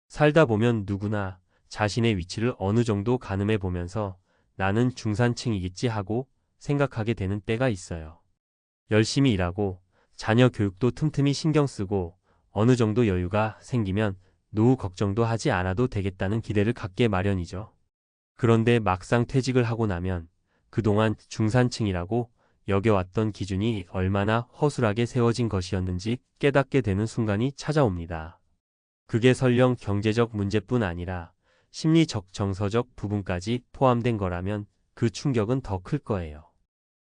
살다 보면 누구나 자신의 위치를 어느 정도 가늠해 보면서 나는 중산층이겠지 하고 생각하게 되는 때가 있어요. 열심히 일하고 자녀 교육도 틈틈이 신경 쓰고 어느 정도 여유가 생기면 노후 걱정도 하지 않아도 되겠다는 기대를 갖게 마련이죠. 그런데 막상 퇴직을 하고 나면 그동안 중산층이라고 여겨왔던 기준이 얼마나 허술하게 세워진 것이었는지 깨닫게 되는 순간이 찾아옵니다. 그게 설령 경제적 문제뿐 아니라 심리적, 정서적 부분까지 포함된 거라면 그 충격은 더 클 거예요.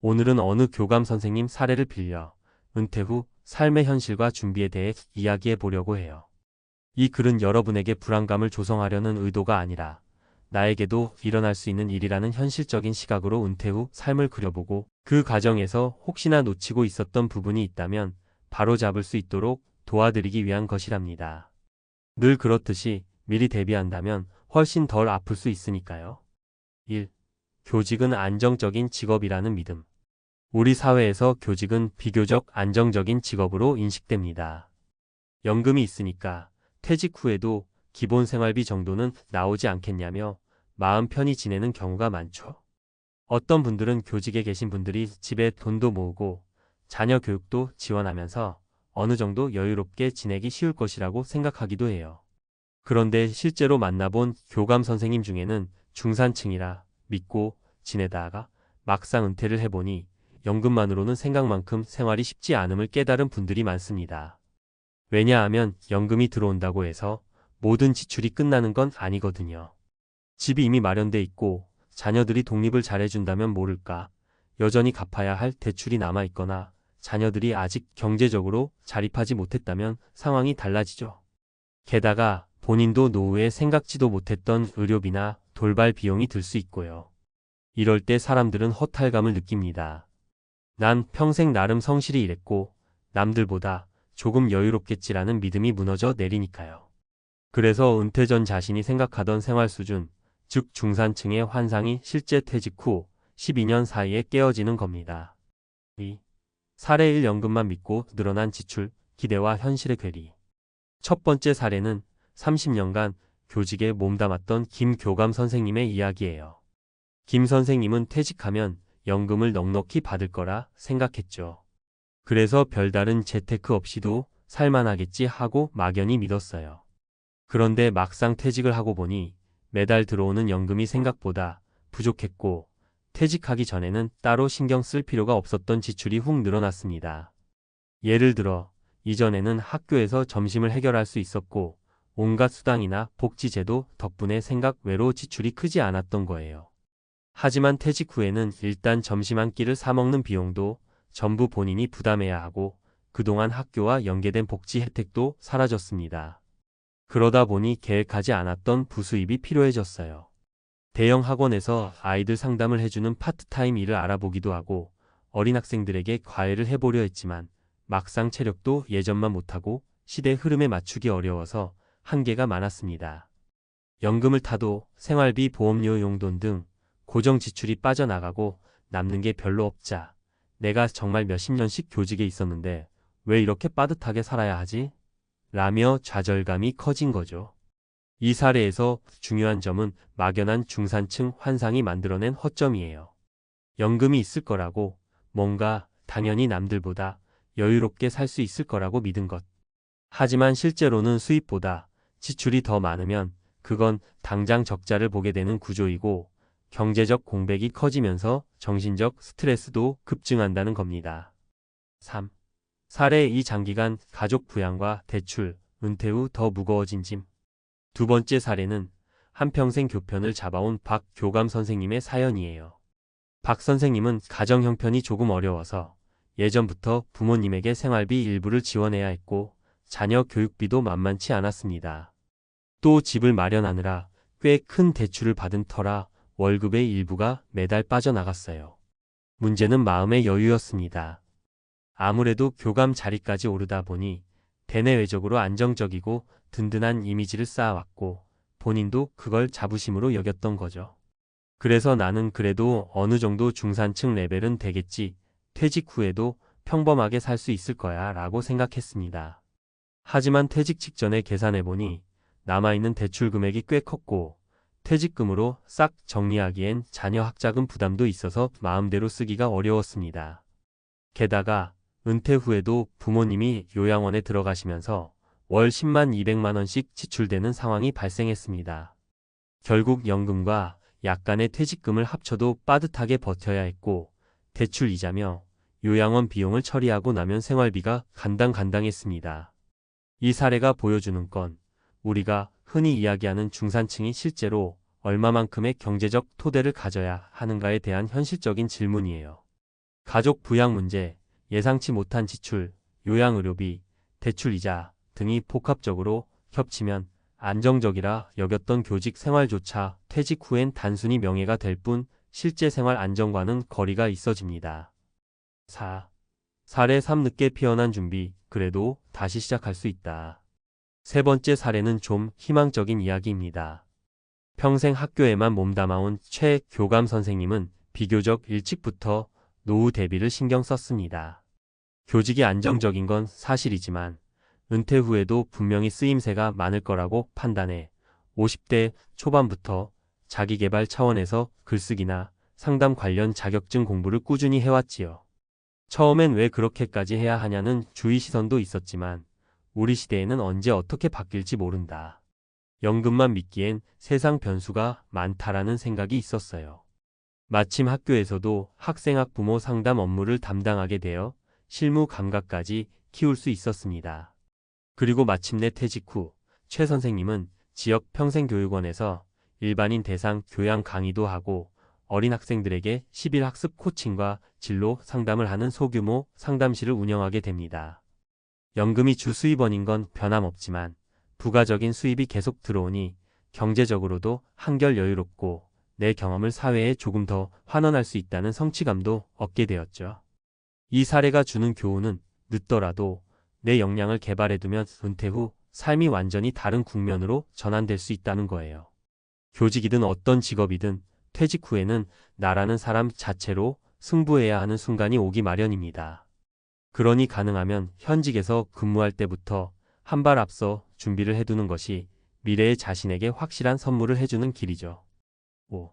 오늘은 어느 교감 선생님 사례를 빌려 은퇴 후 삶의 현실과 준비에 대해 이야기해 보려고 해요. 이 글은 여러분에게 불안감을 조성하려는 의도가 아니라 나에게도 일어날 수 있는 일이라는 현실적인 시각으로 은퇴 후 삶을 그려보고 그 과정에서 혹시나 놓치고 있었던 부분이 있다면 바로 잡을 수 있도록 도와드리기 위한 것이랍니다. 늘 그렇듯이 미리 대비한다면 훨씬 덜 아플 수 있으니까요. 1. 교직은 안정적인 직업이라는 믿음. 우리 사회에서 교직은 비교적 안정적인 직업으로 인식됩니다. 연금이 있으니까 퇴직 후에도 기본 생활비 정도는 나오지 않겠냐며 마음 편히 지내는 경우가 많죠. 어떤 분들은 교직에 계신 분들이 집에 돈도 모으고 자녀 교육도 지원하면서 어느 정도 여유롭게 지내기 쉬울 것이라고 생각하기도 해요. 그런데 실제로 만나본 교감 선생님 중에는 중산층이라 믿고 지내다가 막상 은퇴를 해보니 연금만으로는 생각만큼 생활이 쉽지 않음을 깨달은 분들이 많습니다. 왜냐하면 연금이 들어온다고 해서 모든 지출이 끝나는 건 아니거든요. 집이 이미 마련돼 있고 자녀들이 독립을 잘해준다면 모를까 여전히 갚아야 할 대출이 남아있거나 자녀들이 아직 경제적으로 자립하지 못했다면 상황이 달라지죠. 게다가 본인도 노후에 생각지도 못했던 의료비나 돌발 비용이 들 수 있고요. 이럴 때 사람들은 허탈감을 느낍니다. 난 평생 나름 성실히 일했고 남들보다 조금 여유롭겠지라는 믿음이 무너져 내리니까요. 그래서 은퇴 전 자신이 생각하던 생활 수준, 즉 중산층의 환상이 실제 퇴직 후 12년 사이에 깨어지는 겁니다. 2. 사례 1 연금만 믿고 늘어난 지출, 기대와 현실의 괴리. 첫 번째 사례는 30년간 교직에 몸담았던 김 교감 선생님의 이야기예요. 김 선생님은 퇴직하면 연금을 넉넉히 받을 거라 생각했죠. 그래서 별다른 재테크 없이도 살만하겠지 하고 막연히 믿었어요. 그런데 막상 퇴직을 하고 보니 매달 들어오는 연금이 생각보다 부족했고 퇴직하기 전에는 따로 신경 쓸 필요가 없었던 지출이 훅 늘어났습니다. 예를 들어 이전에는 학교에서 점심을 해결할 수 있었고 온갖 수당이나 복지제도 덕분에 생각 외로 지출이 크지 않았던 거예요. 하지만 퇴직 후에는 일단 점심 한 끼를 사 먹는 비용도 전부 본인이 부담해야 하고 그동안 학교와 연계된 복지 혜택도 사라졌습니다. 그러다 보니 계획하지 않았던 부수입이 필요해졌어요. 대형 학원에서 아이들 상담을 해주는 파트타임 일을 알아보기도 하고 어린 학생들에게 과외를 해보려 했지만 막상 체력도 예전만 못하고 시대 흐름에 맞추기 어려워서 한계가 많았습니다. 연금을 타도 생활비, 보험료, 용돈 등 고정 지출이 빠져나가고 남는 게 별로 없자 내가 정말 몇십 년씩 교직에 있었는데 왜 이렇게 빠듯하게 살아야 하지? 라며 좌절감이 커진 거죠. 이 사례에서 중요한 점은 막연한 중산층 환상이 만들어낸 허점이에요. 연금이 있을 거라고 뭔가 당연히 남들보다 여유롭게 살 수 있을 거라고 믿은 것. 하지만 실제로는 수입보다 지출이 더 많으면 그건 당장 적자를 보게 되는 구조이고 경제적 공백이 커지면서 정신적 스트레스도 급증한다는 겁니다. 3. 사례 2 장기간 가족 부양과 대출, 은퇴 후 더 무거워진 짐. 두 번째 사례는 한평생 교편을 잡아온 박 교감 선생님의 사연이에요. 박 선생님은 가정 형편이 조금 어려워서 예전부터 부모님에게 생활비 일부를 지원해야 했고 자녀 교육비도 만만치 않았습니다. 또 집을 마련하느라 꽤 큰 대출을 받은 터라 월급의 일부가 매달 빠져나갔어요. 문제는 마음의 여유였습니다. 아무래도 교감 자리까지 오르다 보니 대내외적으로 안정적이고 든든한 이미지를 쌓아왔고 본인도 그걸 자부심으로 여겼던 거죠. 그래서 나는 그래도 어느 정도 중산층 레벨은 되겠지, 퇴직 후에도 평범하게 살 수 있을 거야 라고 생각했습니다. 하지만 퇴직 직전에 계산해보니 남아있는 대출 금액이 꽤 컸고 퇴직금으로 싹 정리하기엔 자녀 학자금 부담도 있어서 마음대로 쓰기가 어려웠습니다. 게다가 은퇴 후에도 부모님이 요양원에 들어가시면서 월 10만 200만 원씩 지출되는 상황이 발생했습니다. 결국 연금과 약간의 퇴직금을 합쳐도 빠듯하게 버텨야 했고 대출 이자며 요양원 비용을 처리하고 나면 생활비가 간당간당했습니다. 이 사례가 보여주는 건 우리가 흔히 이야기하는 중산층이 실제로 얼마만큼의 경제적 토대를 가져야 하는가에 대한 현실적인 질문이에요. 가족 부양 문제, 예상치 못한 지출, 요양의료비, 대출이자 등이 복합적으로 겹치면 안정적이라 여겼던 교직 생활조차 퇴직 후엔 단순히 명예가 될 뿐 실제 생활 안정과는 거리가 있어집니다. 4. 사례 3. 늦게 피어난 준비, 그래도 다시 시작할 수 있다. 세 번째 사례는 좀 희망적인 이야기입니다. 평생 학교에만 몸담아온 최 교감 선생님은 비교적 일찍부터 노후 대비를 신경 썼습니다. 교직이 안정적인 건 사실이지만 은퇴 후에도 분명히 쓰임새가 많을 거라고 판단해 50대 초반부터 자기개발 차원에서 글쓰기나 상담 관련 자격증 공부를 꾸준히 해왔지요. 처음엔 왜 그렇게까지 해야 하냐는 주위 시선도 있었지만 우리 시대에는 언제 어떻게 바뀔지 모른다. 연금만 믿기엔 세상 변수가 많다라는 생각이 있었어요. 마침 학교에서도 학생학 부모 상담 업무를 담당하게 되어 실무 감각까지 키울 수 있었습니다. 그리고 마침내 퇴직 후 최 선생님은 지역 평생교육원에서 일반인 대상 교양 강의도 하고 어린 학생들에게 10일 학습 코칭과 진로 상담을 하는 소규모 상담실을 운영하게 됩니다. 연금이 주 수입원인 건 변함없지만 부가적인 수입이 계속 들어오니 경제적으로도 한결 여유롭고 내 경험을 사회에 조금 더 환원할 수 있다는 성취감도 얻게 되었죠. 이 사례가 주는 교훈은 늦더라도 내 역량을 개발해두면 은퇴 후 삶이 완전히 다른 국면으로 전환될 수 있다는 거예요. 교직이든 어떤 직업이든 퇴직 후에는 나라는 사람 자체로 승부해야 하는 순간이 오기 마련입니다. 그러니 가능하면 현직에서 근무할 때부터 한 발 앞서 준비를 해두는 것이 미래의 자신에게 확실한 선물을 해주는 길이죠. 5.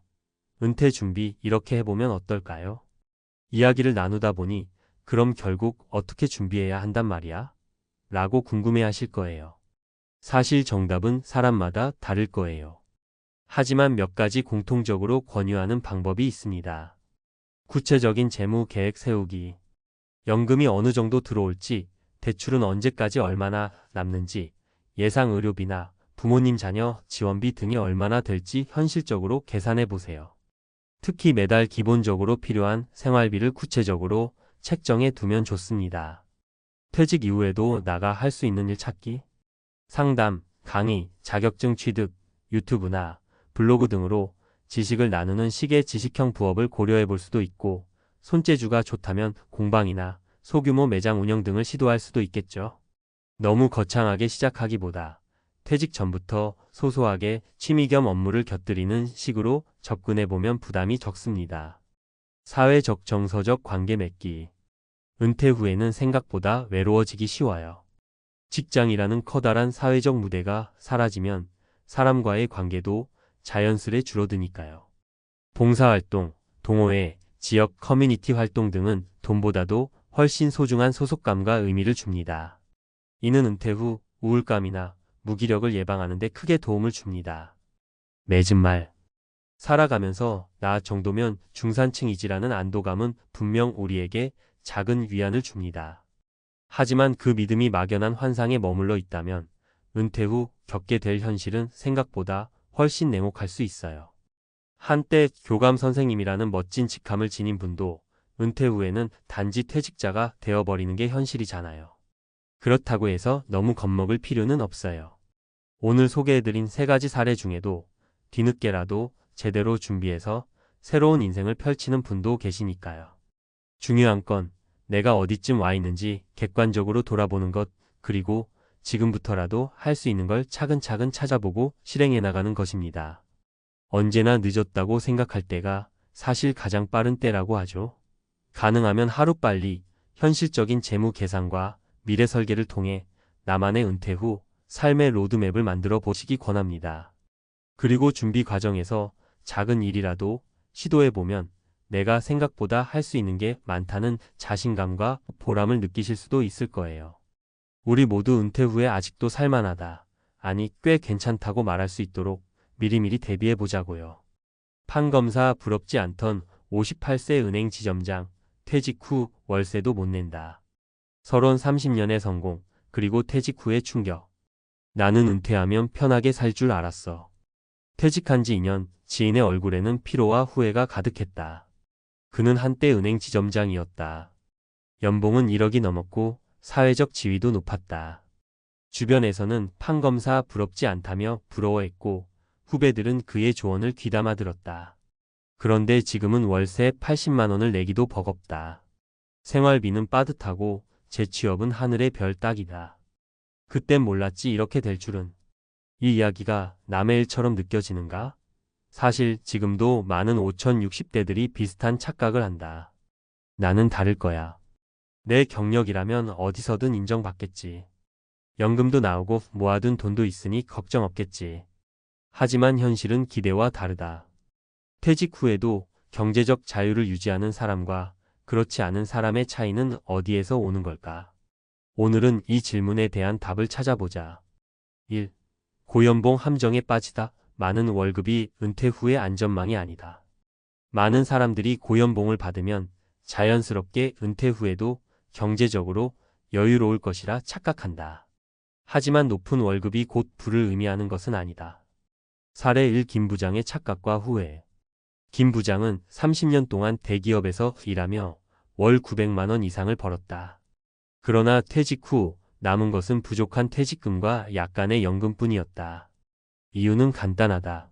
은퇴 준비 이렇게 해보면 어떨까요? 이야기를 나누다 보니 그럼 결국 어떻게 준비해야 한단 말이야? 라고 궁금해하실 거예요. 사실 정답은 사람마다 다를 거예요. 하지만 몇 가지 공통적으로 권유하는 방법이 있습니다. 구체적인 재무 계획 세우기. 연금이 어느 정도 들어올지, 대출은 언제까지 얼마나 남는지, 예상 의료비나 부모님 자녀 지원비 등이 얼마나 될지 현실적으로 계산해 보세요. 특히 매달 기본적으로 필요한 생활비를 구체적으로 책정해 두면 좋습니다. 퇴직 이후에도 나가 할 수 있는 일 찾기, 상담, 강의, 자격증 취득, 유튜브나 블로그 등으로 지식을 나누는 식의 지식형 부업을 고려해 볼 수도 있고, 손재주가 좋다면 공방이나 소규모 매장 운영 등을 시도할 수도 있겠죠. 너무 거창하게 시작하기보다 퇴직 전부터 소소하게 취미 겸 업무를 곁들이는 식으로 접근해 보면 부담이 적습니다. 사회적 정서적 관계 맺기. 은퇴 후에는 생각보다 외로워지기 쉬워요. 직장이라는 커다란 사회적 무대가 사라지면 사람과의 관계도 자연스레 줄어드니까요. 봉사활동, 동호회, 지역 커뮤니티 활동 등은 돈보다도 훨씬 소중한 소속감과 의미를 줍니다. 이는 은퇴 후 우울감이나 무기력을 예방하는 데 크게 도움을 줍니다. 맺은 말. 살아가면서 나 정도면 중산층이지라는 안도감은 분명 우리에게 작은 위안을 줍니다. 하지만 그 믿음이 막연한 환상에 머물러 있다면 은퇴 후 겪게 될 현실은 생각보다 훨씬 냉혹할 수 있어요. 한때 교감 선생님이라는 멋진 직함을 지닌 분도 은퇴 후에는 단지 퇴직자가 되어버리는 게 현실이잖아요. 그렇다고 해서 너무 겁먹을 필요는 없어요. 오늘 소개해드린 세 가지 사례 중에도 뒤늦게라도 제대로 준비해서 새로운 인생을 펼치는 분도 계시니까요. 중요한 건 내가 어디쯤 와 있는지 객관적으로 돌아보는 것, 그리고 지금부터라도 할 수 있는 걸 차근차근 찾아보고 실행해 나가는 것입니다. 언제나 늦었다고 생각할 때가 사실 가장 빠른 때라고 하죠. 가능하면 하루빨리 현실적인 재무 계산과 미래 설계를 통해 나만의 은퇴 후 삶의 로드맵을 만들어 보시기 권합니다. 그리고 준비 과정에서 작은 일이라도 시도해보면 내가 생각보다 할 수 있는 게 많다는 자신감과 보람을 느끼실 수도 있을 거예요. 우리 모두 은퇴 후에 아직도 살만하다. 아니, 꽤 괜찮다고 말할 수 있도록 미리미리 대비해 보자고요. 판검사 부럽지 않던 58세 은행 지점장, 퇴직 후 월세도 못 낸다. 서론 30년의 성공, 그리고 퇴직 후의 충격. 나는 은퇴하면 편하게 살 줄 알았어. 퇴직한 지 2년, 지인의 얼굴에는 피로와 후회가 가득했다. 그는 한때 은행 지점장이었다. 연봉은 1억이 넘었고 사회적 지위도 높았다. 주변에서는 판검사 부럽지 않다며 부러워했고 후배들은 그의 조언을 귀담아 들었다. 그런데 지금은 월세 80만 원을 내기도 버겁다. 생활비는 빠듯하고 재취업은 하늘의 별 따기다. 그땐 몰랐지 이렇게 될 줄은. 이 이야기가 남의 일처럼 느껴지는가? 사실 지금도 많은 5060대들이 비슷한 착각을 한다. 나는 다를 거야. 내 경력이라면 어디서든 인정받겠지. 연금도 나오고 모아둔 돈도 있으니 걱정 없겠지. 하지만 현실은 기대와 다르다. 퇴직 후에도 경제적 자유를 유지하는 사람과 그렇지 않은 사람의 차이는 어디에서 오는 걸까? 오늘은 이 질문에 대한 답을 찾아보자. 1. 고연봉 함정에 빠지다. 많은 월급이 은퇴 후의 안전망이 아니다. 많은 사람들이 고연봉을 받으면 자연스럽게 은퇴 후에도 경제적으로 여유로울 것이라 착각한다. 하지만 높은 월급이 곧 부를 의미하는 것은 아니다. 사례 1. 김 부장의 착각과 후회. 김 부장은 30년 동안 대기업에서 일하며 월 900만 원 이상을 벌었다. 그러나 퇴직 후 남은 것은 부족한 퇴직금과 약간의 연금뿐이었다. 이유는 간단하다.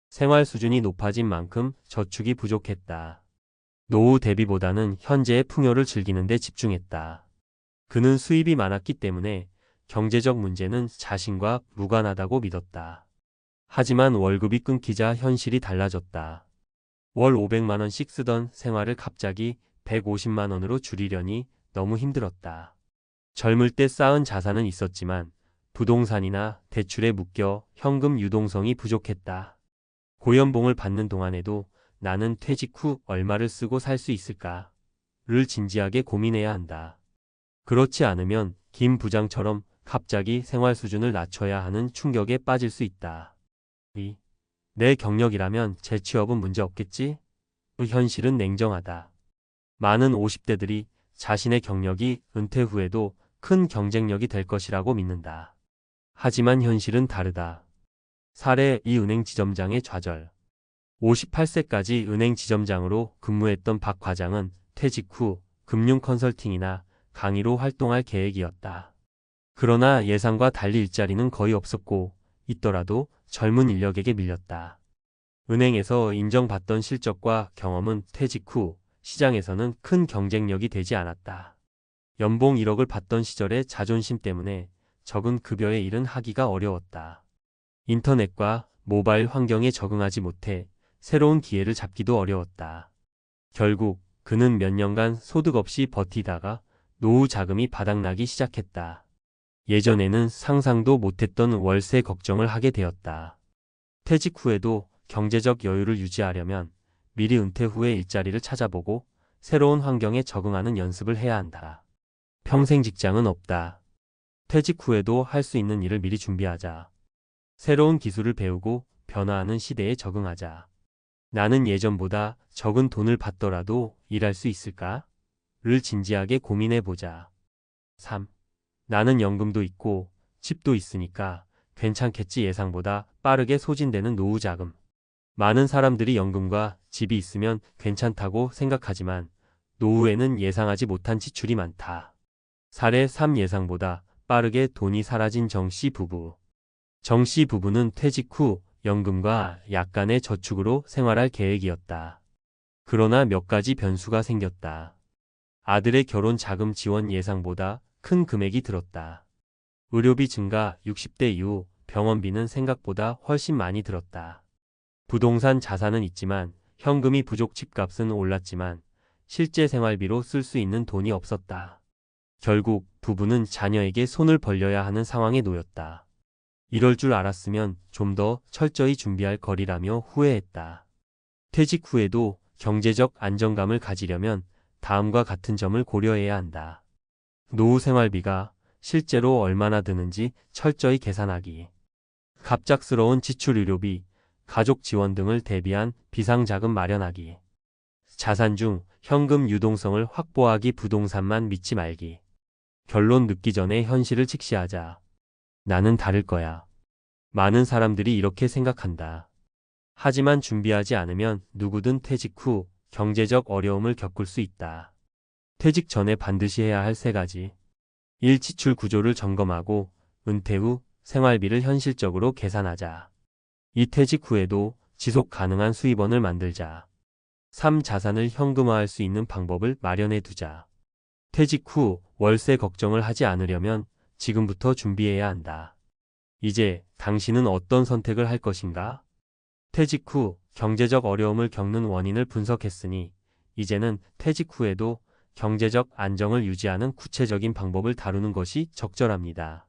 생활 수준이 높아진 만큼 저축이 부족했다. 노후 대비보다는 현재의 풍요를 즐기는 데 집중했다. 그는 수입이 많았기 때문에 경제적 문제는 자신과 무관하다고 믿었다. 하지만 월급이 끊기자 현실이 달라졌다. 월 500만 원씩 쓰던 생활을 갑자기 150만 원으로 줄이려니 너무 힘들었다. 젊을 때 쌓은 자산은 있었지만 부동산이나 대출에 묶여 현금 유동성이 부족했다. 고연봉을 받는 동안에도 나는 퇴직 후 얼마를 쓰고 살 수 있을까를 진지하게 고민해야 한다. 그렇지 않으면 김 부장처럼 갑자기 생활 수준을 낮춰야 하는 충격에 빠질 수 있다. 2. 내 경력이라면 재취업은 문제 없겠지? 현실은 냉정하다. 많은 50대들이 자신의 경력이 은퇴 후에도 큰 경쟁력이 될 것이라고 믿는다. 하지만 현실은 다르다. 사례 2. 은행 지점장의 좌절. 58세까지 은행 지점장으로 근무했던 박 과장은 퇴직 후 금융 컨설팅이나 강의로 활동할 계획이었다. 그러나 예상과 달리 일자리는 거의 없었고 있더라도 젊은 인력에게 밀렸다. 은행에서 인정받던 실적과 경험은 퇴직 후 시장에서는 큰 경쟁력이 되지 않았다. 연봉 1억을 받던 시절의 자존심 때문에 적은 급여의 일은 하기가 어려웠다. 인터넷과 모바일 환경에 적응하지 못해 새로운 기회를 잡기도 어려웠다. 결국 그는 몇 년간 소득 없이 버티다가 노후 자금이 바닥나기 시작했다. 예전에는 상상도 못했던 월세 걱정을 하게 되었다. 퇴직 후에도 경제적 여유를 유지하려면 미리 은퇴 후에 일자리를 찾아보고 새로운 환경에 적응하는 연습을 해야 한다. 평생 직장은 없다. 퇴직 후에도 할 수 있는 일을 미리 준비하자. 새로운 기술을 배우고 변화하는 시대에 적응하자. 나는 예전보다 적은 돈을 받더라도 일할 수 있을까? 를 진지하게 고민해보자. 3. 나는 연금도 있고 집도 있으니까 괜찮겠지. 예상보다 빠르게 소진되는 노후 자금. 많은 사람들이 연금과 집이 있으면 괜찮다고 생각하지만 노후에는 예상하지 못한 지출이 많다. 사례 3. 예상보다 빠르게 돈이 사라진 정씨 부부. 정씨 부부는 퇴직 후 연금과 약간의 저축으로 생활할 계획이었다. 그러나 몇 가지 변수가 생겼다. 아들의 결혼 자금 지원 예상보다 큰 금액이 들었다. 의료비 증가 60대 이후 병원비는 생각보다 훨씬 많이 들었다. 부동산 자산은 있지만 현금이 부족. 집값은 올랐지만 실제 생활비로 쓸 수 있는 돈이 없었다. 결국 부부는 자녀에게 손을 벌려야 하는 상황에 놓였다. 이럴 줄 알았으면 좀 더 철저히 준비할 거리라며 후회했다. 퇴직 후에도 경제적 안정감을 가지려면 다음과 같은 점을 고려해야 한다. 노후 생활비가 실제로 얼마나 드는지 철저히 계산하기. 갑작스러운 지출 의료비, 가족 지원 등을 대비한 비상자금 마련하기. 자산 중 현금 유동성을 확보하기. 부동산만 믿지 말기. 결론 늦기 전에 현실을 직시하자. 나는 다를 거야. 많은 사람들이 이렇게 생각한다. 하지만 준비하지 않으면 누구든 퇴직 후 경제적 어려움을 겪을 수 있다. 퇴직 전에 반드시 해야 할 3가지. 1. 지출 구조를 점검하고 은퇴 후 생활비를 현실적으로 계산하자. 2. 퇴직 후에도 지속 가능한 수입원을 만들자. 3. 자산을 현금화할 수 있는 방법을 마련해 두자. 퇴직 후 월세 걱정을 하지 않으려면 지금부터 준비해야 한다. 이제 당신은 어떤 선택을 할 것인가? 퇴직 후 경제적 어려움을 겪는 원인을 분석했으니 이제는 퇴직 후에도 경제적 안정을 유지하는 구체적인 방법을 다루는 것이 적절합니다.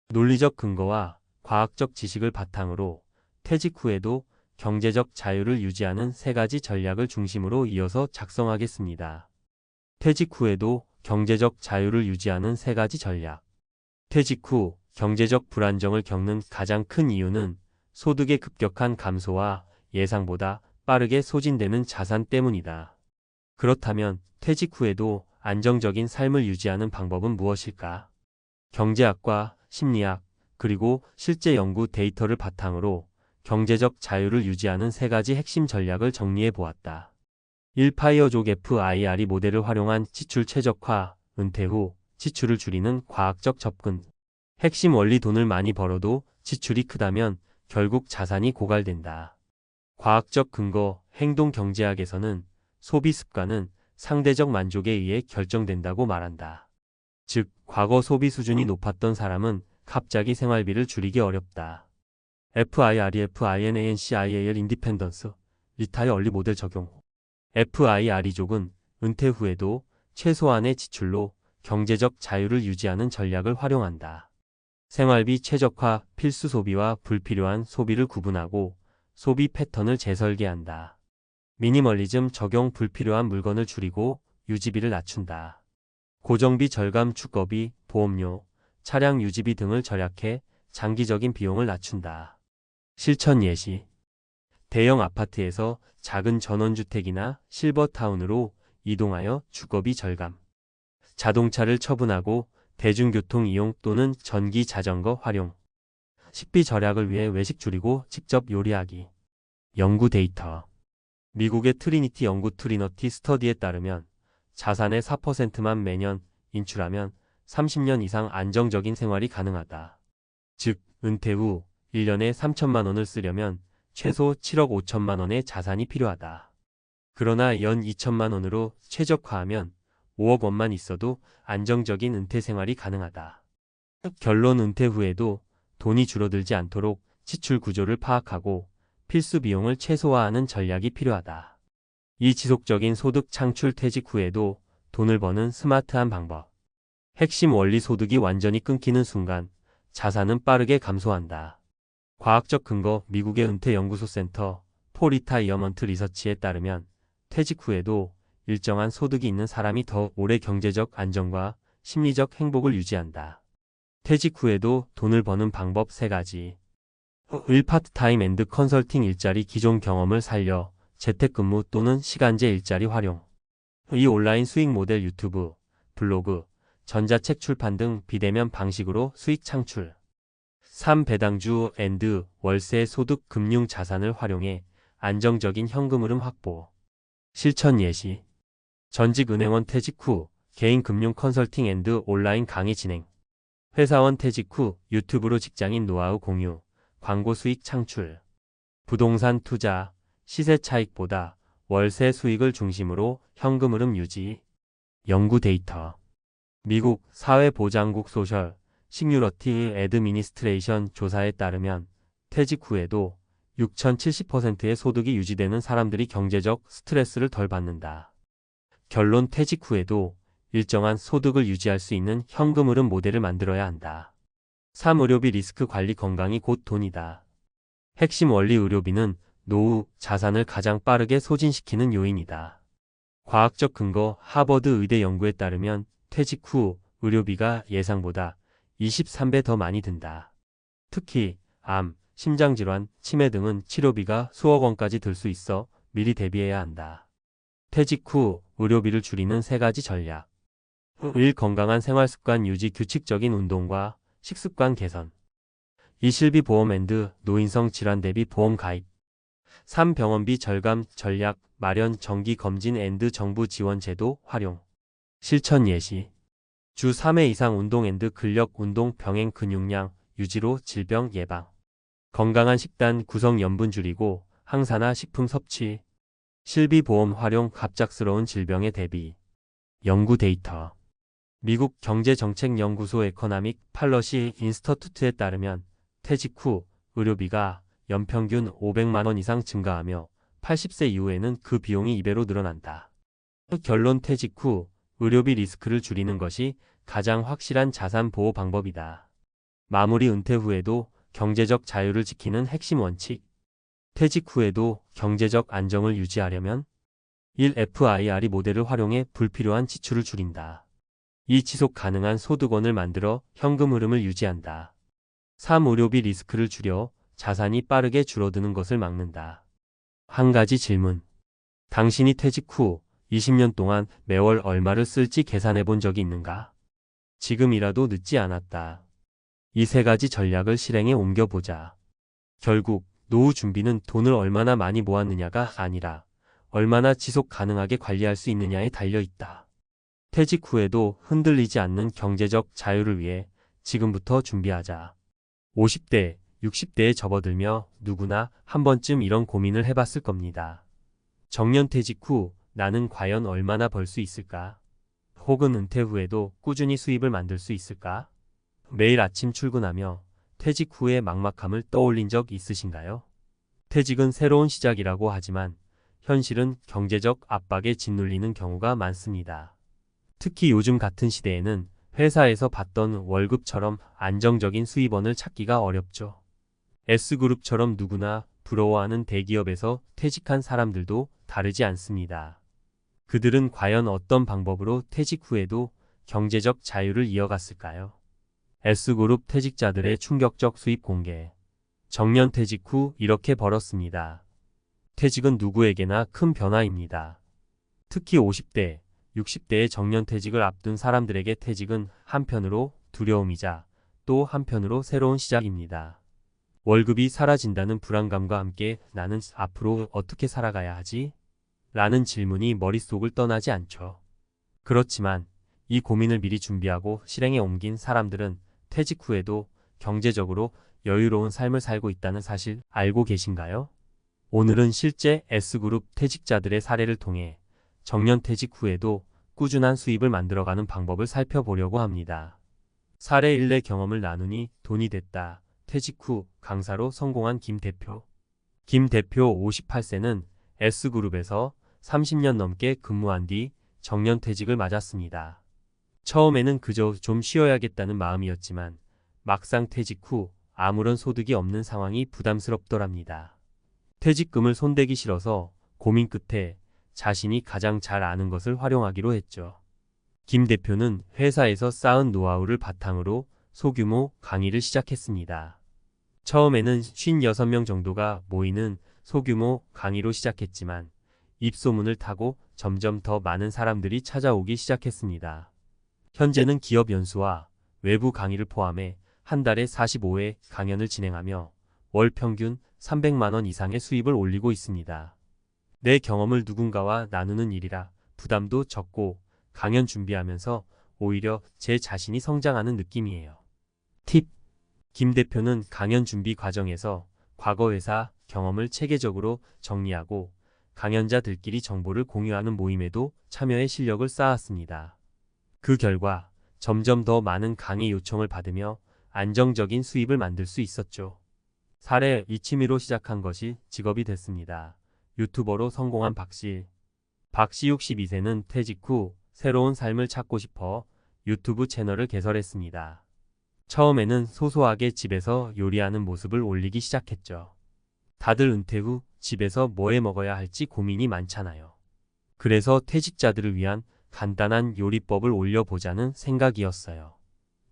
논리적 근거와 과학적 지식을 바탕으로 퇴직 후에도 경제적 자유를 유지하는 3가지 전략을 중심으로 이어서 작성하겠습니다. 퇴직 후에도 경제적 자유를 유지하는 3가지 전략. 퇴직 후 경제적 불안정을 겪는 가장 큰 이유는 소득의 급격한 감소와 예상보다 빠르게 소진되는 자산 때문이다. 그렇다면 퇴직 후에도 안정적인 삶을 유지하는 방법은 무엇일까? 경제학과 심리학, 그리고 실제 연구 데이터를 바탕으로 경제적 자유를 유지하는 3가지 핵심 전략을 정리해 보았다. 1. 파이어족 FIRE 모델을 활용한 지출 최적화, 은퇴 후 지출을 줄이는 과학적 접근. 핵심 원리: 돈을 많이 벌어도 지출이 크다면 결국 자산이 고갈된다. 과학적 근거: 행동 경제학에서는 소비 습관은 상대적 만족에 의해 결정된다고 말한다. 즉, 과거 소비 수준이 높았던 사람은 갑자기 생활비를 줄이기 어렵다. FIRE 인디펜던스, 리타이어 얼리 모델 적용. FIRE족은 은퇴 후에도 최소한의 지출로 경제적 자유를 유지하는 전략을 활용한다. 생활비 최적화, 필수 소비와 불필요한 소비를 구분하고 소비 패턴을 재설계한다. 미니멀리즘 적용, 불필요한 물건을 줄이고 유지비를 낮춘다. 고정비 절감, 주거비, 보험료, 차량 유지비 등을 절약해 장기적인 비용을 낮춘다. 실천 예시: 대형 아파트에서 작은 전원주택이나 실버타운으로 이동하여 주거비 절감. 자동차를 처분하고 대중교통 이용 또는 전기 자전거 활용. 식비 절약을 위해 외식 줄이고 직접 요리하기. 연구 데이터. 미국의 트리니티 연구 트리너티 스터디에 따르면 자산의 4%만 매년 인출하면 30년 이상 안정적인 생활이 가능하다. 즉, 은퇴 후 1년에 3천만 원을 쓰려면 최소 7억 5천만 원의 자산이 필요하다. 그러나 연 2천만 원으로 최적화하면 5억 원만 있어도 안정적인 은퇴 생활이 가능하다. 결론: 은퇴 후에도 돈이 줄어들지 않도록 지출 구조를 파악하고 필수 비용을 최소화하는 전략이 필요하다. 이 지속적인 소득 창출. 퇴직 후에도 돈을 버는 스마트한 방법. 핵심 원리: 소득이 완전히 끊기는 순간 자산은 빠르게 감소한다. 과학적 근거: 미국의 은퇴 연구소 센터 포 리타이어먼트 리서치에 따르면 퇴직 후에도 일정한 소득이 있는 사람이 더 오래 경제적 안정과 심리적 행복을 유지한다. 퇴직 후에도 돈을 버는 방법 3가지. 1. 파트타임 앤드 컨설팅 일자리, 기존 경험을 살려 재택근무 또는 시간제 일자리 활용. 2. 온라인 수익 모델, 유튜브, 블로그, 전자책 출판 등 비대면 방식으로 수익 창출. 3. 배당주 앤드 월세 소득, 금융 자산을 활용해 안정적인 현금 흐름 확보. 실천 예시: 전직 은행원 퇴직 후 개인 금융 컨설팅 앤드 온라인 강의 진행. 회사원 퇴직 후 유튜브로 직장인 노하우 공유, 광고 수익 창출. 부동산 투자, 시세 차익보다 월세 수익을 중심으로 현금 흐름 유지. 연구 데이터. 미국 사회보장국 소셜 시큐리티 애드미니스트레이션 조사에 따르면 퇴직 후에도 6,070%의 소득이 유지되는 사람들이 경제적 스트레스를 덜 받는다. 결론: 퇴직 후에도 일정한 소득을 유지할 수 있는 현금 흐름 모델을 만들어야 한다. 3. 의료비 리스크 관리 건강이 곧 돈이다. 핵심 원리 의료비는 노후, 자산을 가장 빠르게 소진시키는 요인이다. 과학적 근거 하버드 의대 연구에 따르면 퇴직 후 의료비가 예상보다 23배 더 많이 든다. 특히 암, 심장질환, 치매 등은 치료비가 수억 원까지 들 수 있어 미리 대비해야 한다. 퇴직 후 의료비를 줄이는 3가지 전략. 1. 건강한 생활습관 유지 규칙적인 운동과 식습관 개선. 2. 실비보험 앤드 노인성 질환 대비 보험 가입. 3. 병원비 절감 전략 마련 정기 검진 앤드 정부 지원 제도 활용. 실천 예시. 주 3회 이상 운동 앤드 근력 운동 병행 근육량 유지로 질병 예방. 건강한 식단 구성 염분 줄이고 항산화 식품 섭취. 실비보험 활용 갑작스러운 질병에 대비. 연구 데이터. 미국 경제정책연구소 에코나믹 팔러시 인스터투트에 따르면 퇴직 후 의료비가 연평균 500만 원 이상 증가하며 80세 이후에는 그 비용이 2배로 늘어난다. 결론 퇴직 후 의료비 리스크를 줄이는 것이 가장 확실한 자산 보호 방법이다. 마무리 은퇴 후에도 경제적 자유를 지키는 핵심 원칙. 퇴직 후에도 경제적 안정을 유지하려면 1. FIRE 모델을 활용해 불필요한 지출을 줄인다. 2. 지속 가능한 소득원을 만들어 현금 흐름을 유지한다. 3. 의료비 리스크를 줄여 자산이 빠르게 줄어드는 것을 막는다. 한 가지 질문. 당신이 퇴직 후 20년 동안 매월 얼마를 쓸지 계산해 본 적이 있는가? 지금이라도 늦지 않았다. 이 3가지 전략을 실행에 옮겨보자. 결국 노후 준비는 돈을 얼마나 많이 모았느냐가 아니라 얼마나 지속 가능하게 관리할 수 있느냐에 달려 있다. 퇴직 후에도 흔들리지 않는 경제적 자유를 위해 지금부터 준비하자. 50대, 60대에 접어들며 누구나 한 번쯤 이런 고민을 해봤을 겁니다. 정년퇴직 후 나는 과연 얼마나 벌 수 있을까? 혹은 은퇴 후에도 꾸준히 수입을 만들 수 있을까? 매일 아침 출근하며 퇴직 후의 막막함을 떠올린 적 있으신가요? 퇴직은 새로운 시작이라고 하지만 현실은 경제적 압박에 짓눌리는 경우가 많습니다. 특히 요즘 같은 시대에는 회사에서 받던 월급처럼 안정적인 수입원을 찾기가 어렵죠. S그룹처럼 누구나 부러워하는 대기업에서 퇴직한 사람들도 다르지 않습니다. 그들은 과연 어떤 방법으로 퇴직 후에도 경제적 자유를 이어갔을까요? S그룹 퇴직자들의 충격적 수입 공개. 정년퇴직 후 이렇게 벌었습니다. 퇴직은 누구에게나 큰 변화입니다. 특히 50대, 60대의 정년퇴직을 앞둔 사람들에게 퇴직은 한편으로 두려움이자 또 한편으로 새로운 시작입니다. 월급이 사라진다는 불안감과 함께 나는 앞으로 어떻게 살아가야 하지? 라는 질문이 머릿속을 떠나지 않죠. 그렇지만 이 고민을 미리 준비하고 실행에 옮긴 사람들은 퇴직 후에도 경제적으로 여유로운 삶을 살고 있다는 사실 알고 계신가요? 오늘은 실제 S그룹 퇴직자들의 사례를 통해 정년퇴직 후에도 꾸준한 수입을 만들어가는 방법을 살펴보려고 합니다. 사례 1의 경험을 나누니 돈이 됐다. 퇴직 후 강사로 성공한 김 대표. 김 대표 58세는 S그룹에서 30년 넘게 근무한 뒤 정년퇴직을 맞았습니다. 처음에는 그저 좀 쉬어야겠다는 마음이었지만 막상 퇴직 후 아무런 소득이 없는 상황이 부담스럽더랍니다. 퇴직금을 손대기 싫어서 고민 끝에 자신이 가장 잘 아는 것을 활용하기로 했죠. 김 대표는 회사에서 쌓은 노하우를 바탕으로 소규모 강의를 시작했습니다. 처음에는 56명 정도가 모이는 소규모 강의로 시작했지만 입소문을 타고 점점 더 많은 사람들이 찾아오기 시작했습니다. 현재는 기업 연수와 외부 강의를 포함해 한 달에 45회 강연을 진행하며 월 평균 300만 원 이상의 수입을 올리고 있습니다. 내 경험을 누군가와 나누는 일이라 부담도 적고 강연 준비하면서 오히려 제 자신이 성장하는 느낌이에요. 팁! 김 대표는 강연 준비 과정에서 과거 회사 경험을 체계적으로 정리하고 강연자들끼리 정보를 공유하는 모임에도 참여해 실력을 쌓았습니다. 그 결과 점점 더 많은 강의 요청을 받으며 안정적인 수입을 만들 수 있었죠. 사례 이 취미로 시작한 것이 직업이 됐습니다. 유튜버로 성공한 박씨. 박씨 62세는 퇴직 후 새로운 삶을 찾고 싶어 유튜브 채널을 개설했습니다. 처음에는 소소하게 집에서 요리하는 모습을 올리기 시작했죠. 다들 은퇴 후 집에서 뭐 해 먹어야 할지 고민이 많잖아요. 그래서 퇴직자들을 위한 간단한 요리법을 올려보자는 생각이었어요.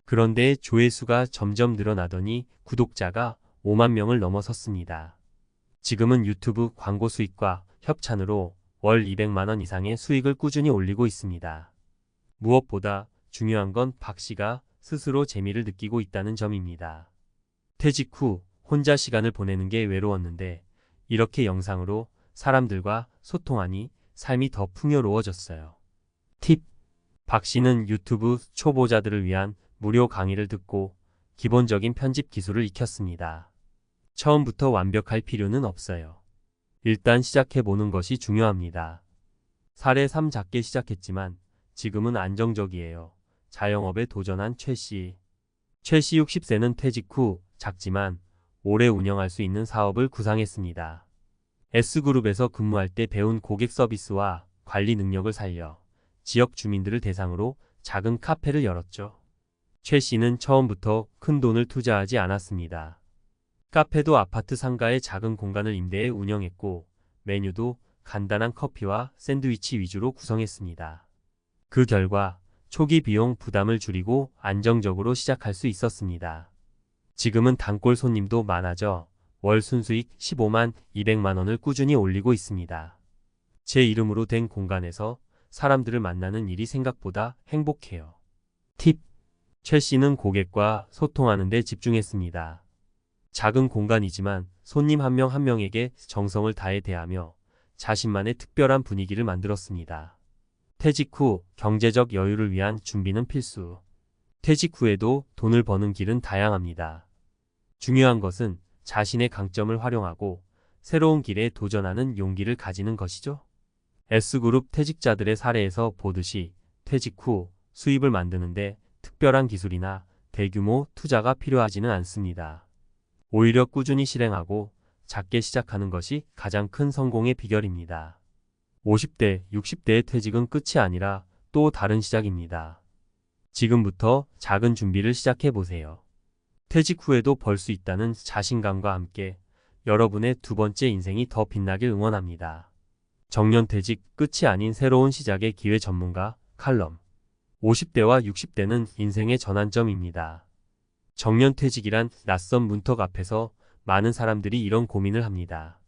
그런데 조회수가 점점 늘어나더니 구독자가 5만 명을 넘어섰습니다. 지금은 유튜브 광고 수익과 협찬으로 월 200만 원 이상의 수익을 꾸준히 올리고 있습니다. 무엇보다 중요한 건 박 씨가 스스로 재미를 느끼고 있다는 점입니다. 퇴직 후 혼자 시간을 보내는 게 외로웠는데 이렇게 영상으로 사람들과 소통하니 삶이 더 풍요로워졌어요. 팁! 박 씨는 유튜브 초보자들을 위한 무료 강의를 듣고 기본적인 편집 기술을 익혔습니다. 처음부터 완벽할 필요는 없어요. 일단 시작해보는 것이 중요합니다. 사례 3 작게 시작했지만 지금은 안정적이에요. 자영업에 도전한 최 씨. 최 씨 60세는 퇴직 후 작지만 오래 운영할 수 있는 사업을 구상했습니다. S그룹에서 근무할 때 배운 고객 서비스와 관리 능력을 살려 지역 주민들을 대상으로 작은 카페를 열었죠. 최 씨는 처음부터 큰 돈을 투자하지 않았습니다. 카페도 아파트 상가의 작은 공간을 임대해 운영했고 메뉴도 간단한 커피와 샌드위치 위주로 구성했습니다. 그 결과 초기 비용 부담을 줄이고 안정적으로 시작할 수 있었습니다. 지금은 단골 손님도 많아져 월 순수익 15만 200만 원을 꾸준히 올리고 있습니다. 제 이름으로 된 공간에서 사람들을 만나는 일이 생각보다 행복해요. 팁! 최 씨는 고객과 소통하는 데 집중했습니다. 작은 공간이지만 손님 한 명 한 명에게 정성을 다해 대하며 자신만의 특별한 분위기를 만들었습니다. 퇴직 후 경제적 여유를 위한 준비는 필수. 퇴직 후에도 돈을 버는 길은 다양합니다. 중요한 것은 자신의 강점을 활용하고 새로운 길에 도전하는 용기를 가지는 것이죠. S그룹 퇴직자들의 사례에서 보듯이 퇴직 후 수입을 만드는데 특별한 기술이나 대규모 투자가 필요하지는 않습니다. 오히려 꾸준히 실행하고 작게 시작하는 것이 가장 큰 성공의 비결입니다. 50대, 60대의 퇴직은 끝이 아니라 또 다른 시작입니다. 지금부터 작은 준비를 시작해 보세요. 퇴직 후에도 벌 수 있다는 자신감과 함께 여러분의 두 번째 인생이 더 빛나길 응원합니다. 정년퇴직 끝이 아닌 새로운 시작의 기회 전문가 칼럼. 50대와 60대는 인생의 전환점입니다. 정년퇴직이란 낯선 문턱 앞에서 많은 사람들이 이런 고민을 합니다.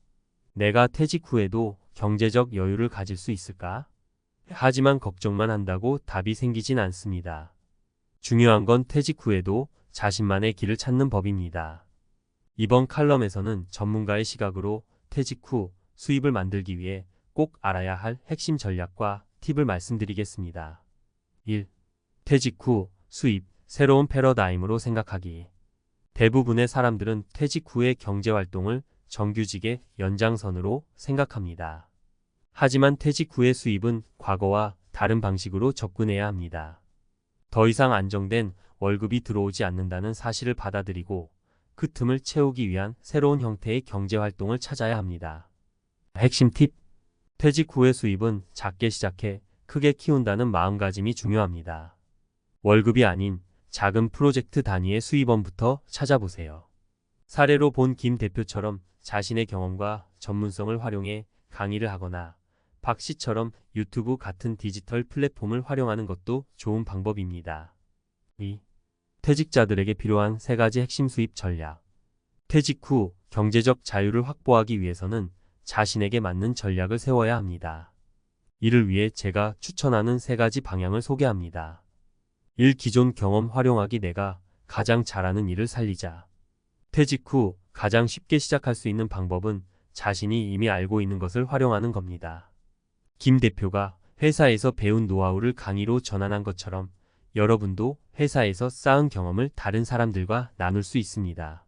내가 퇴직 후에도 경제적 여유를 가질 수 있을까? 하지만 걱정만 한다고 답이 생기진 않습니다. 중요한 건 퇴직 후에도 자신만의 길을 찾는 법입니다. 이번 칼럼에서는 전문가의 시각으로 퇴직 후 수입을 만들기 위해 꼭 알아야 할 핵심 전략과 팁을 말씀드리겠습니다. 1. 퇴직 후 수입, 새로운 패러다임으로 생각하기. 대부분의 사람들은 퇴직 후의 경제활동을 정규직의 연장선으로 생각합니다. 하지만 퇴직 후의 수입은 과거와 다른 방식으로 접근해야 합니다. 더 이상 안정된 월급이 들어오지 않는다는 사실을 받아들이고 그 틈을 채우기 위한 새로운 형태의 경제활동을 찾아야 합니다. 핵심 팁. 퇴직 후의 수입은 작게 시작해 크게 키운다는 마음가짐이 중요합니다. 월급이 아닌 작은 프로젝트 단위의 수입원부터 찾아보세요. 사례로 본 김 대표처럼 자신의 경험과 전문성을 활용해 강의를 하거나 박 씨처럼 유튜브 같은 디지털 플랫폼을 활용하는 것도 좋은 방법입니다. 2. 퇴직자들에게 필요한 3가지 핵심 수입 전략. 퇴직 후 경제적 자유를 확보하기 위해서는 자신에게 맞는 전략을 세워야 합니다. 이를 위해 제가 추천하는 3가지 방향을 소개합니다. 1. 기존 경험 활용하기. 내가 가장 잘하는 일을 살리자. 퇴직 후 가장 쉽게 시작할 수 있는 방법은 자신이 이미 알고 있는 것을 활용하는 겁니다. 김 대표가 회사에서 배운 노하우를 강의로 전환한 것처럼 여러분도 회사에서 쌓은 경험을 다른 사람들과 나눌 수 있습니다.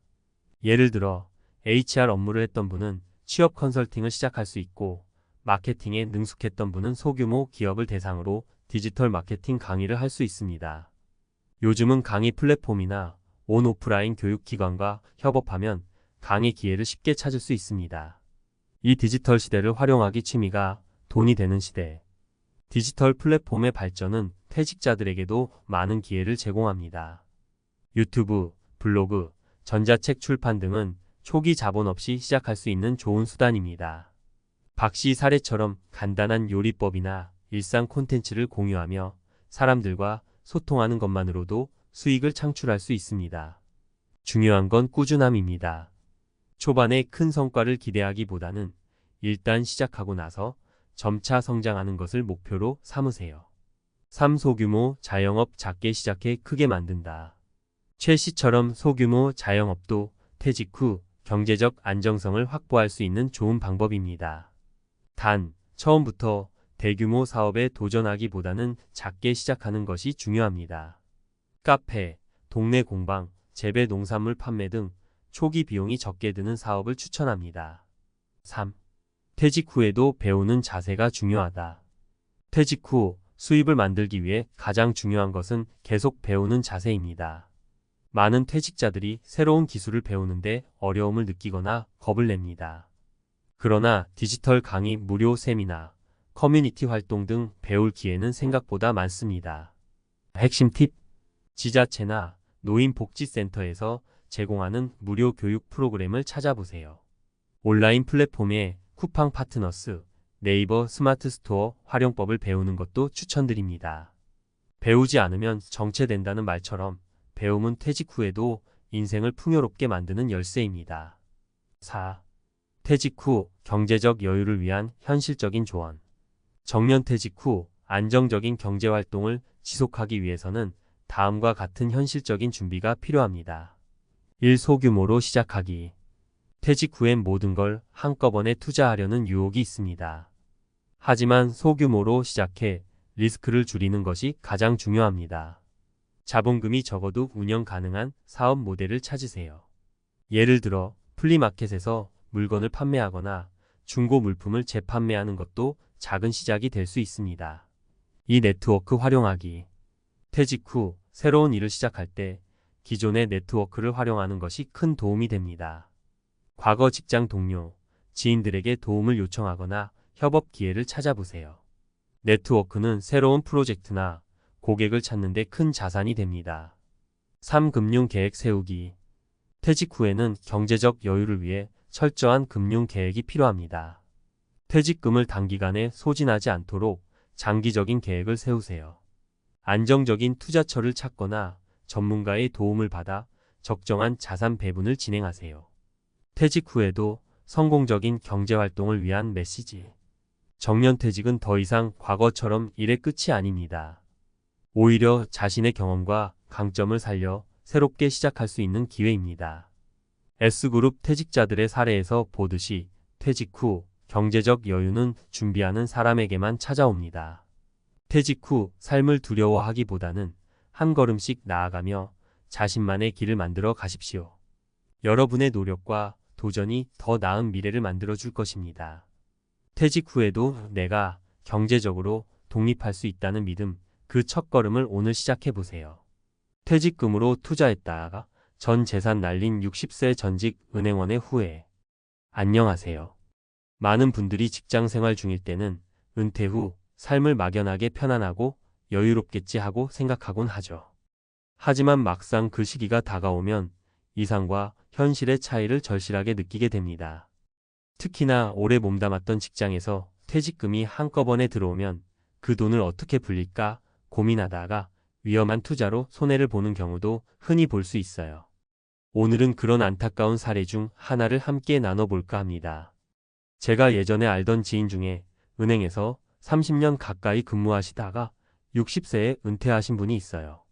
예를 들어 HR 업무를 했던 분은 취업 컨설팅을 시작할 수 있고 마케팅에 능숙했던 분은 소규모 기업을 대상으로 디지털 마케팅 강의를 할 수 있습니다. 요즘은 강의 플랫폼이나 온 오프라인 교육기관과 협업하면 강의 기회를 쉽게 찾을 수 있습니다. 이 디지털 시대를 활용하기. 취미가 돈이 되는 시대. 디지털 플랫폼의 발전은 퇴직자들에게도 많은 기회를 제공합니다. 유튜브, 블로그, 전자책 출판 등은 초기 자본 없이 시작할 수 있는 좋은 수단입니다. 박 씨 사례처럼 간단한 요리법이나 일상 콘텐츠를 공유하며 사람들과 소통하는 것만으로도 수익을 창출할 수 있습니다. 중요한 건 꾸준함입니다. 초반에 큰 성과를 기대하기보다는 일단 시작하고 나서 점차 성장하는 것을 목표로 삼으세요. 3. 소규모 자영업 작게 시작해 크게 만든다. 최 씨처럼 소규모 자영업도 퇴직 후 경제적 안정성을 확보할 수 있는 좋은 방법입니다. 단, 처음부터 대규모 사업에 도전하기보다는 작게 시작하는 것이 중요합니다. 카페, 동네 공방, 재배 농산물 판매 등 초기 비용이 적게 드는 사업을 추천합니다. 3. 퇴직 후에도 배우는 자세가 중요하다. 퇴직 후 수입을 만들기 위해 가장 중요한 것은 계속 배우는 자세입니다. 많은 퇴직자들이 새로운 기술을 배우는데 어려움을 느끼거나 겁을 냅니다. 그러나 디지털 강의, 무료 세미나, 커뮤니티 활동 등 배울 기회는 생각보다 많습니다. 핵심 팁: 지자체나 노인복지센터에서 제공하는 무료 교육 프로그램을 찾아보세요. 온라인 플랫폼에 쿠팡 파트너스, 네이버 스마트 스토어 활용법을 배우는 것도 추천드립니다. 배우지 않으면 정체된다는 말처럼 배움은 퇴직 후에도 인생을 풍요롭게 만드는 열쇠입니다. 4. 퇴직 후 경제적 여유를 위한 현실적인 조언. 정년퇴직 후 안정적인 경제활동을 지속하기 위해서는 다음과 같은 현실적인 준비가 필요합니다. 1. 소규모로 시작하기. 퇴직 후엔 모든 걸 한꺼번에 투자하려는 유혹이 있습니다. 하지만 소규모로 시작해 리스크를 줄이는 것이 가장 중요합니다. 자본금이 적어도 운영 가능한 사업 모델을 찾으세요. 예를 들어 플리마켓에서 물건을 판매하거나 중고 물품을 재판매하는 것도 작은 시작이 될 수 있습니다. 이 네트워크 활용하기. 퇴직 후 새로운 일을 시작할 때 기존의 네트워크를 활용하는 것이 큰 도움이 됩니다. 과거 직장 동료, 지인들에게 도움을 요청하거나 협업 기회를 찾아보세요. 네트워크는 새로운 프로젝트나 고객을 찾는 데 큰 자산이 됩니다. 3. 금융 계획 세우기. 퇴직 후에는 경제적 여유를 위해 철저한 금융 계획이 필요합니다. 퇴직금을 단기간에 소진하지 않도록 장기적인 계획을 세우세요. 안정적인 투자처를 찾거나 전문가의 도움을 받아 적정한 자산 배분을 진행하세요. 퇴직 후에도 성공적인 경제활동을 위한 메시지. 정년퇴직은 더 이상 과거처럼 일의 끝이 아닙니다. 오히려 자신의 경험과 강점을 살려 새롭게 시작할 수 있는 기회입니다. S그룹 퇴직자들의 사례에서 보듯이 퇴직 후 경제적 여유는 준비하는 사람에게만 찾아옵니다. 퇴직 후 삶을 두려워하기보다는 한 걸음씩 나아가며 자신만의 길을 만들어 가십시오. 여러분의 노력과 도전이 더 나은 미래를 만들어줄 것입니다. 퇴직 후에도 내가 경제적으로 독립할 수 있다는 믿음, 그 첫걸음을 오늘 시작해보세요. 퇴직금으로 투자했다가 전 재산 날린 60세 전직 은행원의 후회. 안녕하세요. 많은 분들이 직장 생활 중일 때는 은퇴 후 삶을 막연하게 편안하고 여유롭겠지 하고 생각하곤 하죠. 하지만 막상 그 시기가 다가오면 이상과 현실의 차이를 절실하게 느끼게 됩니다. 특히나 오래 몸담았던 직장에서 퇴직금이 한꺼번에 들어오면 그 돈을 어떻게 불릴까 고민하다가 위험한 투자로 손해를 보는 경우도 흔히 볼 수 있어요. 오늘은 그런 안타까운 사례 중 하나를 함께 나눠볼까 합니다. 제가 예전에 알던 지인 중에 은행에서 30년 가까이 근무하시다가 60세에 은퇴하신 분이 있어요.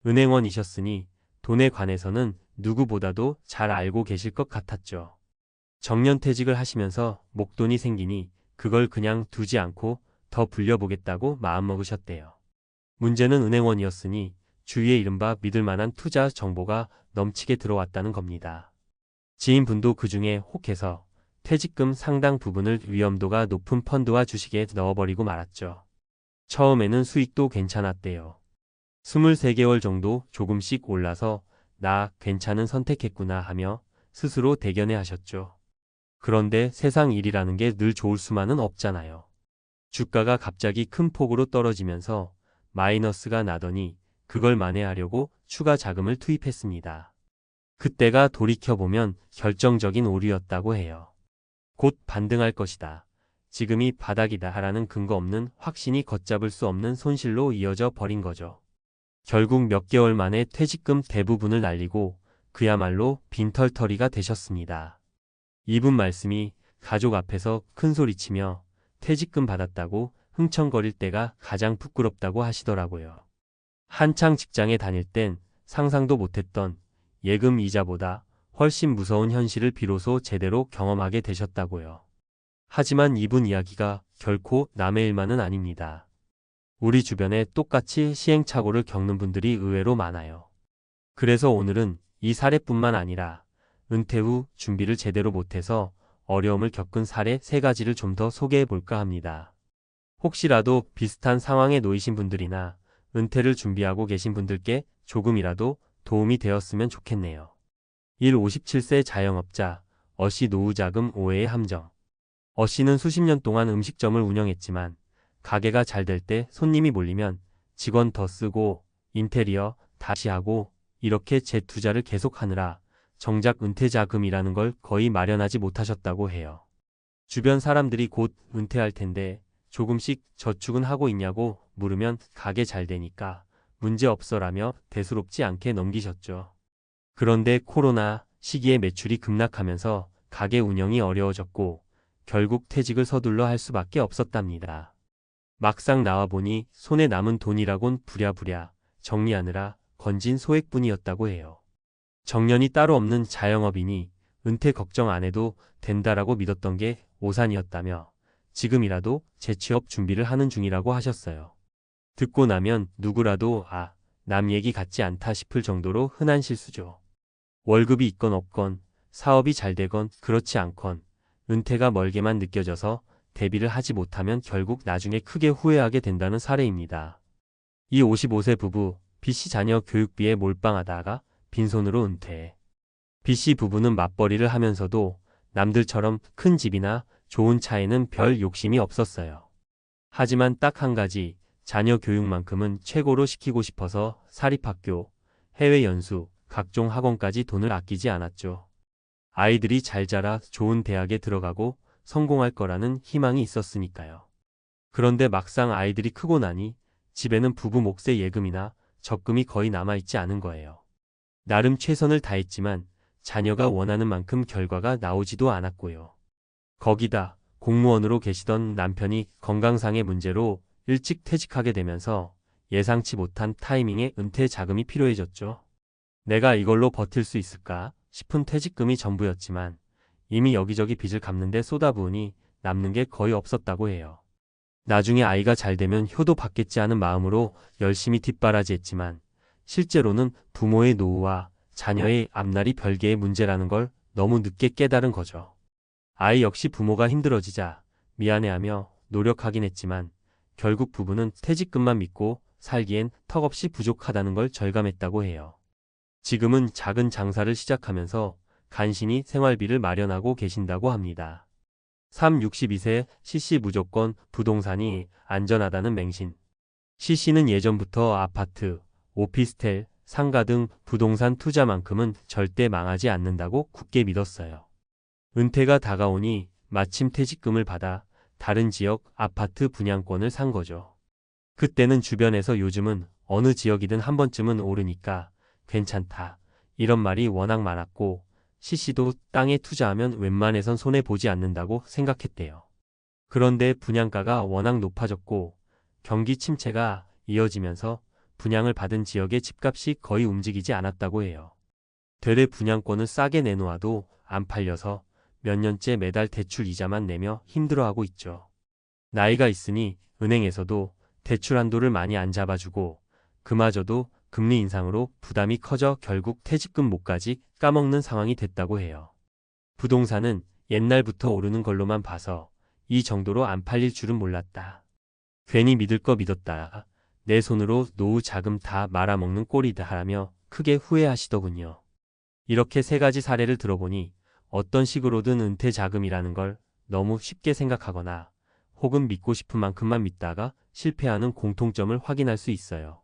은행원이셨으니 돈에 관해서는 누구보다도 잘 알고 계실 것 같았죠. 정년퇴직을 하시면서 목돈이 생기니 그걸 그냥 두지 않고 더 불려보겠다고 마음먹으셨대요. 문제는 은행원이었으니 주위에 이른바 믿을만한 투자 정보가 넘치게 들어왔다는 겁니다. 지인분도 그 중에 혹해서 퇴직금 상당 부분을 위험도가 높은 펀드와 주식에 넣어버리고 말았죠. 처음에는 수익도 괜찮았대요. 23개월 정도 조금씩 올라서 나 괜찮은 선택했구나 하며 스스로 대견해 하셨죠. 그런데 세상 일이라는 게 늘 좋을 수만은 없잖아요. 주가가 갑자기 큰 폭으로 떨어지면서 마이너스가 나더니 그걸 만회하려고 추가 자금을 투입했습니다. 그때가 돌이켜보면 결정적인 오류였다고 해요. 곧 반등할 것이다. 지금이 바닥이다 라는 근거 없는 확신이 걷잡을 수 없는 손실로 이어져 버린 거죠. 결국 몇 개월 만에 퇴직금 대부분을 날리고 그야말로 빈털터리가 되셨습니다. 이분 말씀이 가족 앞에서 큰 소리치며 퇴직금 받았다고 흥청거릴 때가 가장 부끄럽다고 하시더라고요. 한창 직장에 다닐 땐 상상도 못했던 예금 이자보다 훨씬 무서운 현실을 비로소 제대로 경험하게 되셨다고요. 하지만 이분 이야기가 결코 남의 일만은 아닙니다. 우리 주변에 똑같이 시행착오를 겪는 분들이 의외로 많아요. 그래서 오늘은 이 사례뿐만 아니라 은퇴 후 준비를 제대로 못해서 어려움을 겪은 사례 3가지를 좀 더 소개해 볼까 합니다. 혹시라도 비슷한 상황에 놓이신 분들이나 은퇴를 준비하고 계신 분들께 조금이라도 도움이 되었으면 좋겠네요. 1. 57세 자영업자, 어씨 노후자금 오해의 함정. 어씨는 수십 년 동안 음식점을 운영했지만 가게가 잘 될 때 손님이 몰리면 직원 더 쓰고 인테리어 다시 하고 이렇게 재투자를 계속하느라 정작 은퇴자금이라는 걸 거의 마련하지 못하셨다고 해요. 주변 사람들이 곧 은퇴할 텐데 조금씩 저축은 하고 있냐고 물으면 가게 잘 되니까 문제 없어라며 대수롭지 않게 넘기셨죠. 그런데 코로나 시기에 매출이 급락하면서 가게 운영이 어려워졌고 결국 퇴직을 서둘러 할 수밖에 없었답니다. 막상 나와보니 손에 남은 돈이라곤 부랴부랴 정리하느라 건진 소액뿐이었다고 해요. 정년이 따로 없는 자영업이니 은퇴 걱정 안 해도 된다라고 믿었던 게 오산이었다며 지금이라도 재취업 준비를 하는 중이라고 하셨어요. 듣고 나면 누구라도 남 얘기 같지 않다 싶을 정도로 흔한 실수죠. 월급이 있건 없건 사업이 잘 되건 그렇지 않건 은퇴가 멀게만 느껴져서 대비를 하지 못하면 결국 나중에 크게 후회하게 된다는 사례입니다. 이 55세 부부, B씨 자녀 교육비에 몰빵하다가 빈손으로 은퇴. B씨 부부는 맞벌이를 하면서도 남들처럼 큰 집이나 좋은 차에는 별 욕심이 없었어요. 하지만 딱 한 가지, 자녀 교육만큼은 최고로 시키고 싶어서 사립학교, 해외 연수, 각종 학원까지 돈을 아끼지 않았죠. 아이들이 잘 자라 좋은 대학에 들어가고 성공할 거라는 희망이 있었으니까요. 그런데 막상 아이들이 크고 나니 집에는 부부 몫의 예금이나 적금이 거의 남아있지 않은 거예요. 나름 최선을 다했지만 자녀가 원하는 만큼 결과가 나오지도 않았고요. 거기다 공무원으로 계시던 남편이 건강상의 문제로 일찍 퇴직하게 되면서 예상치 못한 타이밍에 은퇴 자금이 필요해졌죠. 내가 이걸로 버틸 수 있을까 싶은 퇴직금이 전부였지만 이미 여기저기 빚을 갚는데 쏟아부으니 남는 게 거의 없었다고 해요. 나중에 아이가 잘 되면 효도 받겠지 하는 마음으로 열심히 뒷바라지했지만 실제로는 부모의 노후와 자녀의 앞날이 별개의 문제라는 걸 너무 늦게 깨달은 거죠. 아이 역시 부모가 힘들어지자 미안해하며 노력하긴 했지만 결국 부부는 퇴직금만 믿고 살기엔 턱없이 부족하다는 걸 절감했다고 해요. 지금은 작은 장사를 시작하면서 간신히 생활비를 마련하고 계신다고 합니다. 3. 62세 C씨 무조건 부동산이 안전하다는 맹신. C씨는 예전부터 아파트, 오피스텔, 상가 등 부동산 투자만큼은 절대 망하지 않는다고 굳게 믿었어요. 은퇴가 다가오니 마침 퇴직금을 받아 다른 지역 아파트 분양권을 산 거죠. 그때는 주변에서 요즘은 어느 지역이든 한 번쯤은 오르니까 괜찮다 이런 말이 워낙 많았고 C씨도 땅에 투자하면 웬만해선 손해보지 않는다고 생각했대요. 그런데 분양가가 워낙 높아졌고 경기 침체가 이어지면서 분양을 받은 지역의 집값이 거의 움직이지 않았다고 해요. 되레 분양권을 싸게 내놓아도 안 팔려서 몇 년째 매달 대출 이자만 내며 힘들어하고 있죠. 나이가 있으니 은행에서도 대출 한도를 많이 안 잡아주고 그마저도 금리 인상으로 부담이 커져 결국 퇴직금 목까지 까먹는 상황이 됐다고 해요. 부동산은 옛날부터 오르는 걸로만 봐서 이 정도로 안 팔릴 줄은 몰랐다. 괜히 믿을 거 믿었다. 내 손으로 노후 자금 다 말아먹는 꼴이다 하며 크게 후회하시더군요. 이렇게 3가지 사례를 들어보니 어떤 식으로든 은퇴 자금이라는 걸 너무 쉽게 생각하거나 혹은 믿고 싶은 만큼만 믿다가 실패하는 공통점을 확인할 수 있어요.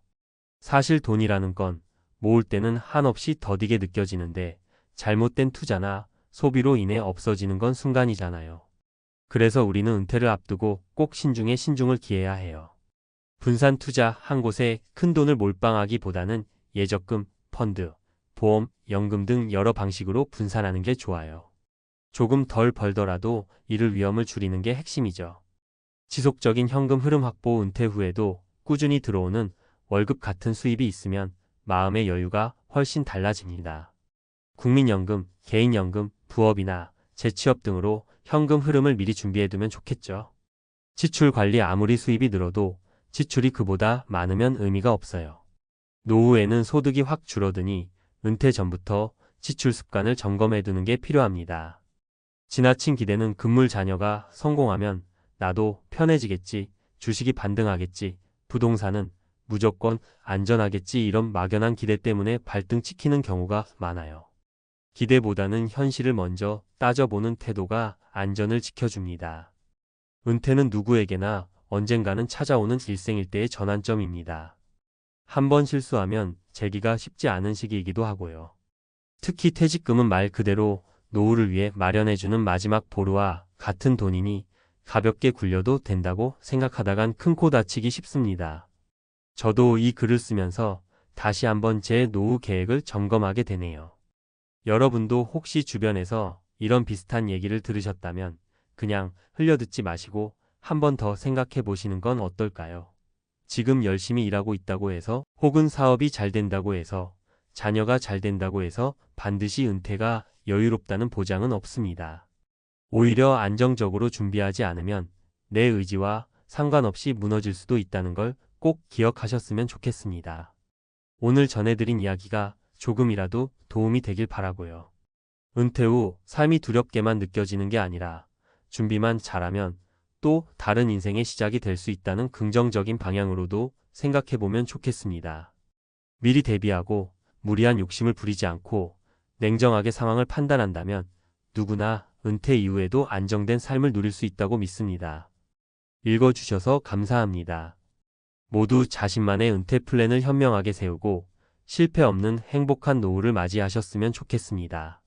사실 돈이라는 건 모을 때는 한없이 더디게 느껴지는데 잘못된 투자나 소비로 인해 없어지는 건 순간이잖아요. 그래서 우리는 은퇴를 앞두고 꼭 신중에 신중을 기해야 해요. 분산 투자 한 곳에 큰 돈을 몰빵하기보다는 예적금, 펀드, 보험, 연금 등 여러 방식으로 분산하는 게 좋아요. 조금 덜 벌더라도 잃을 위험을 줄이는 게 핵심이죠. 지속적인 현금 흐름 확보 은퇴 후에도 꾸준히 들어오는 월급 같은 수입이 있으면 마음의 여유가 훨씬 달라집니다. 국민연금, 개인연금, 부업이나 재취업 등으로 현금 흐름을 미리 준비해두면 좋겠죠. 지출 관리 아무리 수입이 늘어도 지출이 그보다 많으면 의미가 없어요. 노후에는 소득이 확 줄어드니 은퇴 전부터 지출 습관을 점검해두는 게 필요합니다. 지나친 기대는 금물 자녀가 성공하면 나도 편해지겠지, 주식이 반등하겠지, 부동산은 무조건 안전하겠지 이런 막연한 기대 때문에 발등찍히는 경우가 많아요. 기대보다는 현실을 먼저 따져보는 태도가 안전을 지켜줍니다. 은퇴는 누구에게나 언젠가는 찾아오는 일생일대의 전환점입니다. 한번 실수하면 재기가 쉽지 않은 시기이기도 하고요. 특히 퇴직금은 말 그대로 노후를 위해 마련해주는 마지막 보루와 같은 돈이니 가볍게 굴려도 된다고 생각하다간 큰 코 다치기 쉽습니다. 저도 이 글을 쓰면서 다시 한번 제 노후 계획을 점검하게 되네요. 여러분도 혹시 주변에서 이런 비슷한 얘기를 들으셨다면 그냥 흘려듣지 마시고 한 번 더 생각해 보시는 건 어떨까요? 지금 열심히 일하고 있다고 해서 혹은 사업이 잘 된다고 해서 자녀가 잘 된다고 해서 반드시 은퇴가 여유롭다는 보장은 없습니다. 오히려 안정적으로 준비하지 않으면 내 의지와 상관없이 무너질 수도 있다는 걸 꼭 기억하셨으면 좋겠습니다. 오늘 전해드린 이야기가 조금이라도 도움이 되길 바라고요. 은퇴 후 삶이 두렵게만 느껴지는 게 아니라 준비만 잘하면 또 다른 인생의 시작이 될 수 있다는 긍정적인 방향으로도 생각해보면 좋겠습니다. 미리 대비하고 무리한 욕심을 부리지 않고 냉정하게 상황을 판단한다면 누구나 은퇴 이후에도 안정된 삶을 누릴 수 있다고 믿습니다. 읽어주셔서 감사합니다. 모두 자신만의 은퇴 플랜을 현명하게 세우고 실패 없는 행복한 노후를 맞이하셨으면 좋겠습니다.